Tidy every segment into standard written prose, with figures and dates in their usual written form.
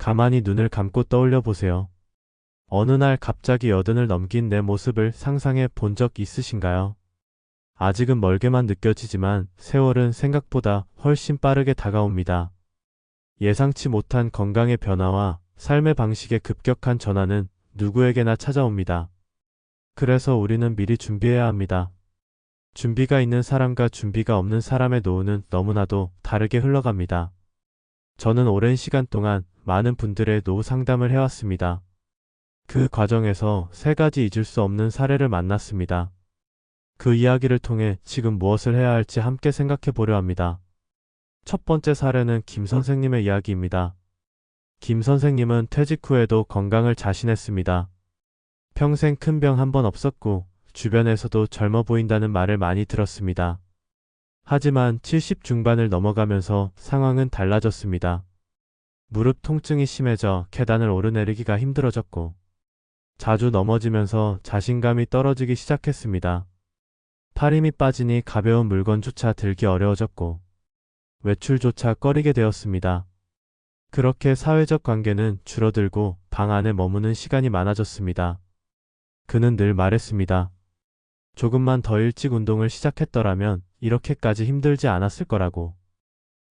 가만히 눈을 감고 떠올려 보세요. 어느 날 갑자기 80을 넘긴 내 모습을 상상해 본 적 있으신가요? 아직은 멀게만 느껴지지만 세월은 생각보다 훨씬 빠르게 다가옵니다. 예상치 못한 건강의 변화와 삶의 방식의 급격한 전환은 누구에게나 찾아옵니다. 그래서 우리는 미리 준비해야 합니다. 준비가 있는 사람과 준비가 없는 사람의 노후는 너무나도 다르게 흘러갑니다. 저는 오랜 시간 동안 많은 분들의 노후 상담을 해왔습니다. 그 과정에서 세 가지 잊을 수 없는 사례를 만났습니다. 그 이야기를 통해 지금 무엇을 해야 할지 함께 생각해 보려 합니다. 첫 번째 사례는 김 선생님의 이야기입니다. 김 선생님은 퇴직 후에도 건강을 자신했습니다. 평생 큰 병 한 번 없었고 주변에서도 젊어 보인다는 말을 많이 들었습니다. 하지만 70 중반을 넘어가면서 상황은 달라졌습니다. 무릎 통증이 심해져 계단을 오르내리기가 힘들어졌고 자주 넘어지면서 자신감이 떨어지기 시작했습니다. 팔 힘이 빠지니 가벼운 물건조차 들기 어려워졌고 외출조차 꺼리게 되었습니다. 그렇게 사회적 관계는 줄어들고 방 안에 머무는 시간이 많아졌습니다. 그는 늘 말했습니다. 조금만 더 일찍 운동을 시작했더라면 이렇게까지 힘들지 않았을 거라고.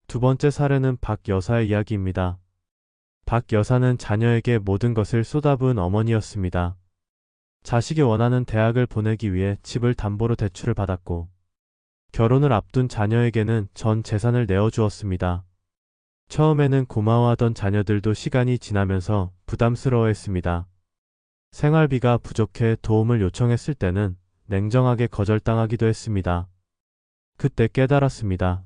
두 번째 사례는 박 여사의 이야기입니다. 박 여사는 자녀에게 모든 것을 쏟아부은 어머니였습니다. 자식이 원하는 대학을 보내기 위해 집을 담보로 대출을 받았고 결혼을 앞둔 자녀에게는 전 재산을 내어주었습니다. 처음에는 고마워하던 자녀들도 시간이 지나면서 부담스러워했습니다. 생활비가 부족해 도움을 요청했을 때는 냉정하게 거절당하기도 했습니다. 그때 깨달았습니다.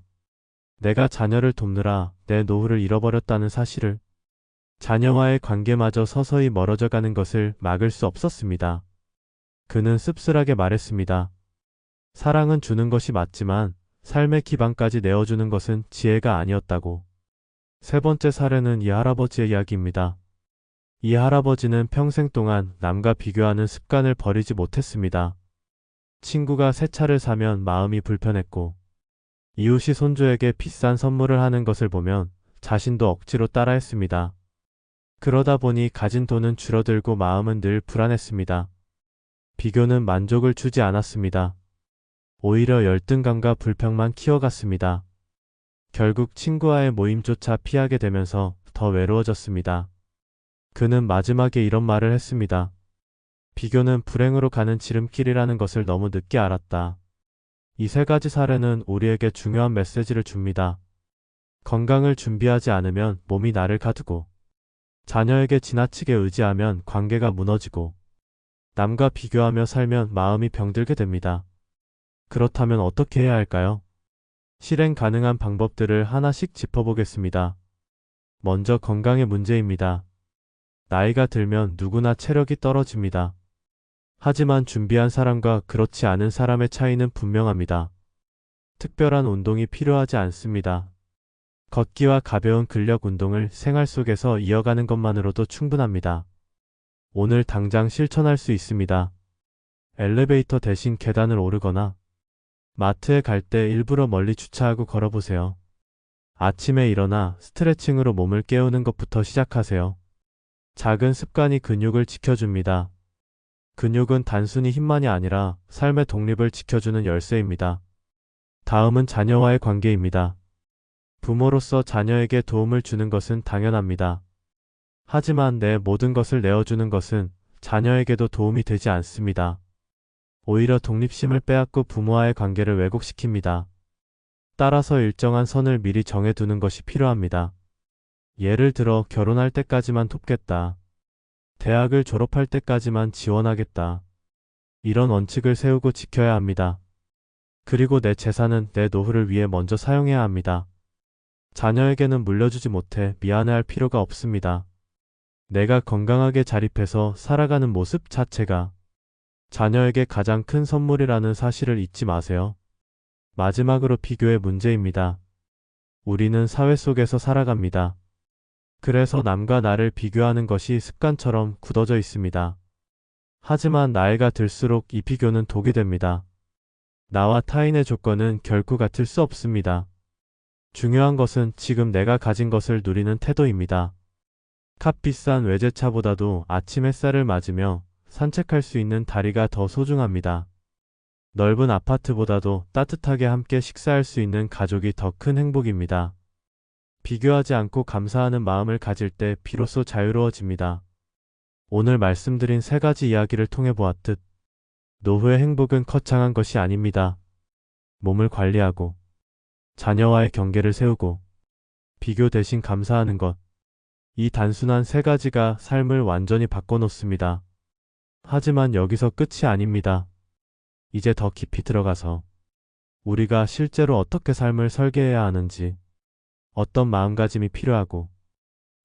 내가 자녀를 돕느라 내 노후를 잃어버렸다는 사실을. 자녀와의 관계마저 서서히 멀어져 가는 것을 막을 수 없었습니다. 그는 씁쓸하게 말했습니다. 사랑은 주는 것이 맞지만 삶의 기반까지 내어주는 것은 지혜가 아니었다고. 세 번째 사례는 이 할아버지의 이야기입니다. 이 할아버지는 평생 동안 남과 비교하는 습관을 버리지 못했습니다. 친구가 새 차를 사면 마음이 불편했고 이웃이 손주에게 비싼 선물을 하는 것을 보면 자신도 억지로 따라했습니다. 그러다 보니 가진 돈은 줄어들고 마음은 늘 불안했습니다. 비교는 만족을 주지 않았습니다. 오히려 열등감과 불평만 키워갔습니다. 결국 친구와의 모임조차 피하게 되면서 더 외로워졌습니다. 그는 마지막에 이런 말을 했습니다. 비교는 불행으로 가는 지름길이라는 것을 너무 늦게 알았다. 이 세 가지 사례는 우리에게 중요한 메시지를 줍니다. 건강을 준비하지 않으면 몸이 나를 가두고 자녀에게 지나치게 의지하면 관계가 무너지고 남과 비교하며 살면 마음이 병들게 됩니다. 그렇다면 어떻게 해야 할까요? 실행 가능한 방법들을 하나씩 짚어보겠습니다. 먼저 건강의 문제입니다. 나이가 들면 누구나 체력이 떨어집니다. 하지만 준비한 사람과 그렇지 않은 사람의 차이는 분명합니다. 특별한 운동이 필요하지 않습니다. 걷기와 가벼운 근력 운동을 생활 속에서 이어가는 것만으로도 충분합니다. 오늘 당장 실천할 수 있습니다. 엘리베이터 대신 계단을 오르거나 마트에 갈 때 일부러 멀리 주차하고 걸어보세요. 아침에 일어나 스트레칭으로 몸을 깨우는 것부터 시작하세요. 작은 습관이 근육을 지켜줍니다. 근육은 단순히 힘만이 아니라 삶의 독립을 지켜주는 열쇠입니다. 다음은 자녀와의 관계입니다. 부모로서 자녀에게 도움을 주는 것은 당연합니다. 하지만 내 모든 것을 내어주는 것은 자녀에게도 도움이 되지 않습니다. 오히려 독립심을 빼앗고 부모와의 관계를 왜곡시킵니다. 따라서 일정한 선을 미리 정해두는 것이 필요합니다. 예를 들어 결혼할 때까지만 돕겠다. 대학을 졸업할 때까지만 지원하겠다. 이런 원칙을 세우고 지켜야 합니다. 그리고 내 재산은 내 노후를 위해 먼저 사용해야 합니다. 자녀에게는 물려주지 못해 미안해할 필요가 없습니다. 내가 건강하게 자립해서 살아가는 모습 자체가 자녀에게 가장 큰 선물이라는 사실을 잊지 마세요. 마지막으로 비교의 문제입니다. 우리는 사회 속에서 살아갑니다. 그래서 남과 나를 비교하는 것이 습관처럼 굳어져 있습니다. 하지만 나이가 들수록 이 비교는 독이 됩니다. 나와 타인의 조건은 결코 같을 수 없습니다. 중요한 것은 지금 내가 가진 것을 누리는 태도입니다. 값 비싼 외제차보다도 아침 햇살을 맞으며 산책할 수 있는 다리가 더 소중합니다. 넓은 아파트보다도 따뜻하게 함께 식사할 수 있는 가족이 더 큰 행복입니다. 비교하지 않고 감사하는 마음을 가질 때 비로소 자유로워집니다. 오늘 말씀드린 세 가지 이야기를 통해 보았듯 노후의 행복은 거창한 것이 아닙니다. 몸을 관리하고 자녀와의 경계를 세우고 비교 대신 감사하는 것. 이 단순한 세 가지가 삶을 완전히 바꿔놓습니다. 하지만 여기서 끝이 아닙니다. 이제 더 깊이 들어가서 우리가 실제로 어떻게 삶을 설계해야 하는지, 어떤 마음가짐이 필요하고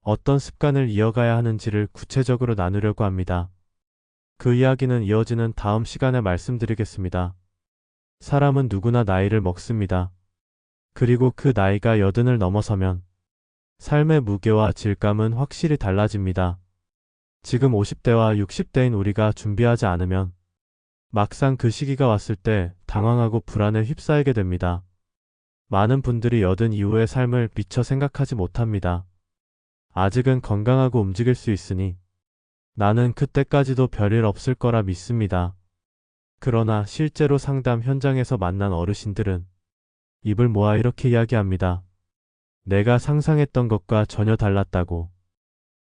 어떤 습관을 이어가야 하는지를 구체적으로 나누려고 합니다. 그 이야기는 이어지는 다음 시간에 말씀드리겠습니다. 사람은 누구나 나이를 먹습니다. 그리고 그 나이가 80을 넘어서면 삶의 무게와 질감은 확실히 달라집니다. 지금 50대와 60대인 우리가 준비하지 않으면 막상 그 시기가 왔을 때 당황하고 불안에 휩싸이게 됩니다. 많은 분들이 80 이후의 삶을 미처 생각하지 못합니다. 아직은 건강하고 움직일 수 있으니 나는 그때까지도 별일 없을 거라 믿습니다. 그러나 실제로 상담 현장에서 만난 어르신들은 입을 모아 이렇게 이야기합니다. 내가 상상했던 것과 전혀 달랐다고.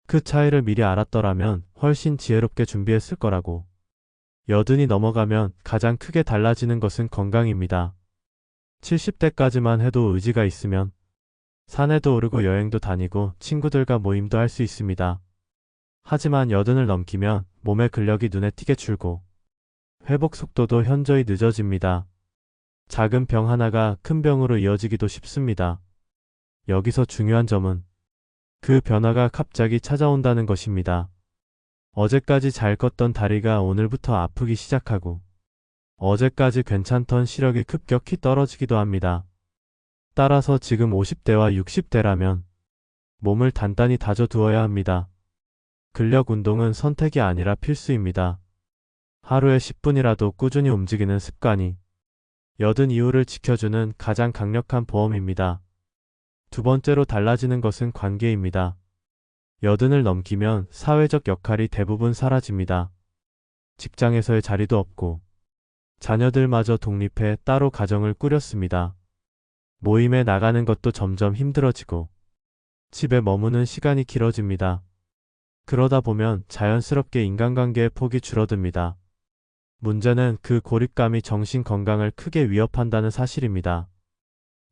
그 차이를 미리 알았더라면 훨씬 지혜롭게 준비했을 거라고. 80이 넘어가면 가장 크게 달라지는 것은 건강입니다. 70대까지만 해도 의지가 있으면 산에도 오르고 여행도 다니고 친구들과 모임도 할 수 있습니다. 하지만 80을 넘기면 몸의 근력이 눈에 띄게 줄고 회복 속도도 현저히 늦어집니다. 작은 병 하나가 큰 병으로 이어지기도 쉽습니다. 여기서 중요한 점은 그 변화가 갑자기 찾아온다는 것입니다. 어제까지 잘 걷던 다리가 오늘부터 아프기 시작하고 어제까지 괜찮던 시력이 급격히 떨어지기도 합니다. 따라서 지금 50대와 60대라면 몸을 단단히 다져두어야 합니다. 근력 운동은 선택이 아니라 필수입니다. 하루에 10분이라도 꾸준히 움직이는 습관이 80 이후를 지켜주는 가장 강력한 보험입니다. 두 번째로 달라지는 것은 관계입니다. 80을 넘기면 사회적 역할이 대부분 사라집니다. 직장에서의 자리도 없고 자녀들마저 독립해 따로 가정을 꾸렸습니다. 모임에 나가는 것도 점점 힘들어지고 집에 머무는 시간이 길어집니다. 그러다 보면 자연스럽게 인간관계의 폭이 줄어듭니다. 문제는 그 고립감이 정신 건강을 크게 위협한다는 사실입니다.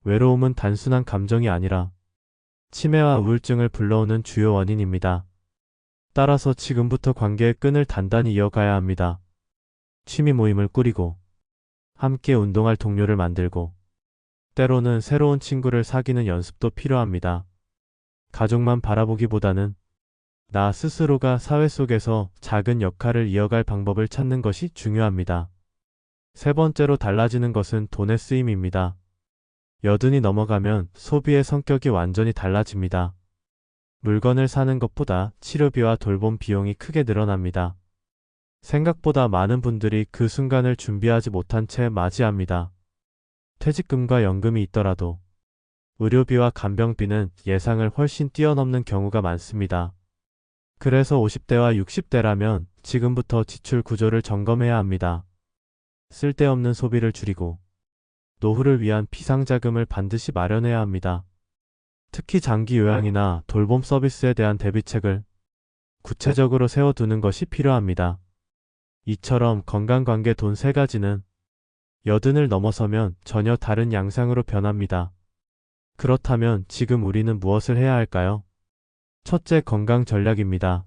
외로움은 단순한 감정이 아니라 치매와 우울증을 불러오는 주요 원인입니다. 따라서 지금부터 관계의 끈을 단단히 이어가야 합니다. 취미 모임을 꾸리고 함께 운동할 동료를 만들고 때로는 새로운 친구를 사귀는 연습도 필요합니다. 가족만 바라보기보다는 나 스스로가 사회 속에서 작은 역할을 이어갈 방법을 찾는 것이 중요합니다. 세 번째로 달라지는 것은 돈의 쓰임입니다. 80이 넘어가면 소비의 성격이 완전히 달라집니다. 물건을 사는 것보다 치료비와 돌봄 비용이 크게 늘어납니다. 생각보다 많은 분들이 그 순간을 준비하지 못한 채 맞이합니다. 퇴직금과 연금이 있더라도 의료비와 간병비는 예상을 훨씬 뛰어넘는 경우가 많습니다. 그래서 50대와 60대라면 지금부터 지출 구조를 점검해야 합니다. 쓸데없는 소비를 줄이고 노후를 위한 비상자금을 반드시 마련해야 합니다. 특히 장기 요양이나 돌봄 서비스에 대한 대비책을 구체적으로 세워두는 것이 필요합니다. 이처럼 건강관계 돈 세 가지는 80을 넘어서면 전혀 다른 양상으로 변합니다. 그렇다면 지금 우리는 무엇을 해야 할까요? 첫째, 건강 전략입니다.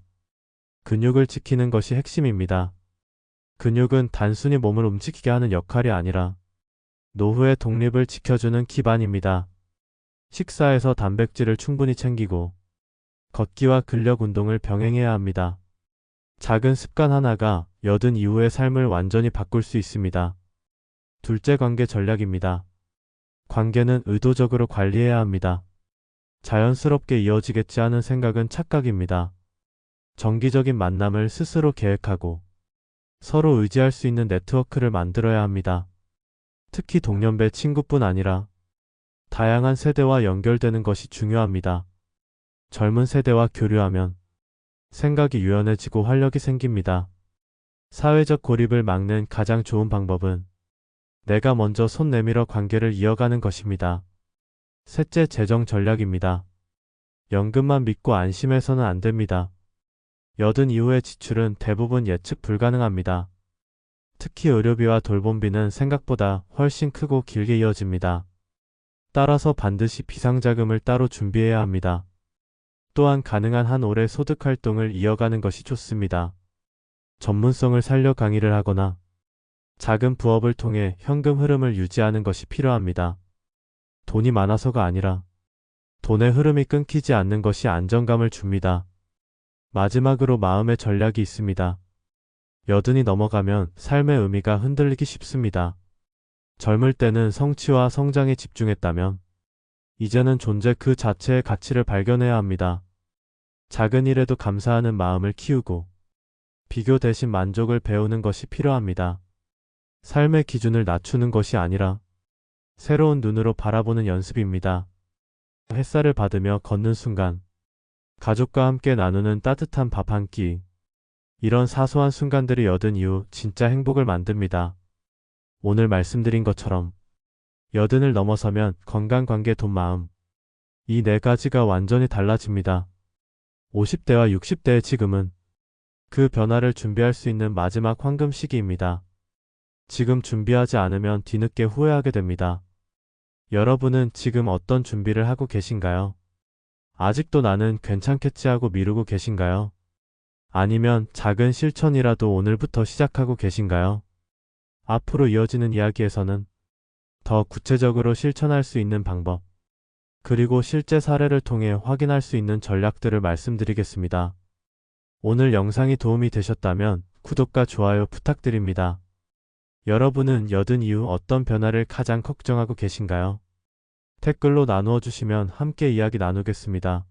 근육을 지키는 것이 핵심입니다. 근육은 단순히 몸을 움직이게 하는 역할이 아니라 노후의 독립을 지켜주는 기반입니다. 식사에서 단백질을 충분히 챙기고 걷기와 근력 운동을 병행해야 합니다. 작은 습관 하나가 80 이후의 삶을 완전히 바꿀 수 있습니다. 둘째, 관계 전략입니다. 관계는 의도적으로 관리해야 합니다. 자연스럽게 이어지겠지 하는 생각은 착각입니다. 정기적인 만남을 스스로 계획하고 서로 의지할 수 있는 네트워크를 만들어야 합니다. 특히 동년배 친구뿐 아니라 다양한 세대와 연결되는 것이 중요합니다. 젊은 세대와 교류하면 생각이 유연해지고 활력이 생깁니다. 사회적 고립을 막는 가장 좋은 방법은 내가 먼저 손 내밀어 관계를 이어가는 것입니다. 셋째, 재정 전략입니다. 연금만 믿고 안심해서는 안 됩니다. 여든 이후의 지출은 대부분 예측 불가능합니다. 특히 의료비와 돌봄비는 생각보다 훨씬 크고 길게 이어집니다. 따라서 반드시 비상자금을 따로 준비해야 합니다. 또한 가능한 한 오래 소득 활동을 이어가는 것이 좋습니다. 전문성을 살려 강의를 하거나 작은 부업을 통해 현금 흐름을 유지하는 것이 필요합니다. 돈이 많아서가 아니라 돈의 흐름이 끊기지 않는 것이 안정감을 줍니다. 마지막으로 마음의 전략이 있습니다. 여든이 넘어가면 삶의 의미가 흔들리기 쉽습니다. 젊을 때는 성취와 성장에 집중했다면 이제는 존재 그 자체의 가치를 발견해야 합니다. 작은 일에도 감사하는 마음을 키우고 비교 대신 만족을 배우는 것이 필요합니다. 삶의 기준을 낮추는 것이 아니라 새로운 눈으로 바라보는 연습입니다. 햇살을 받으며 걷는 순간, 가족과 함께 나누는 따뜻한 밥 한 끼, 이런 사소한 순간들이 여든 이후 진짜 행복을 만듭니다. 오늘 말씀드린 것처럼 여든을 넘어서면 건강, 관계, 돈, 마음, 이 네 가지가 완전히 달라집니다. 50대와 60대의 지금은 그 변화를 준비할 수 있는 마지막 황금 시기입니다. 지금 준비하지 않으면 뒤늦게 후회하게 됩니다. 여러분은 지금 어떤 준비를 하고 계신가요? 아직도 나는 괜찮겠지 하고 미루고 계신가요? 아니면 작은 실천이라도 오늘부터 시작하고 계신가요? 앞으로 이어지는 이야기에서는 더 구체적으로 실천할 수 있는 방법, 그리고 실제 사례를 통해 확인할 수 있는 전략들을 말씀드리겠습니다. 오늘 영상이 도움이 되셨다면 구독과 좋아요 부탁드립니다. 여러분은 여든 이후 어떤 변화를 가장 걱정하고 계신가요? 댓글로 나누어 주시면 함께 이야기 나누겠습니다.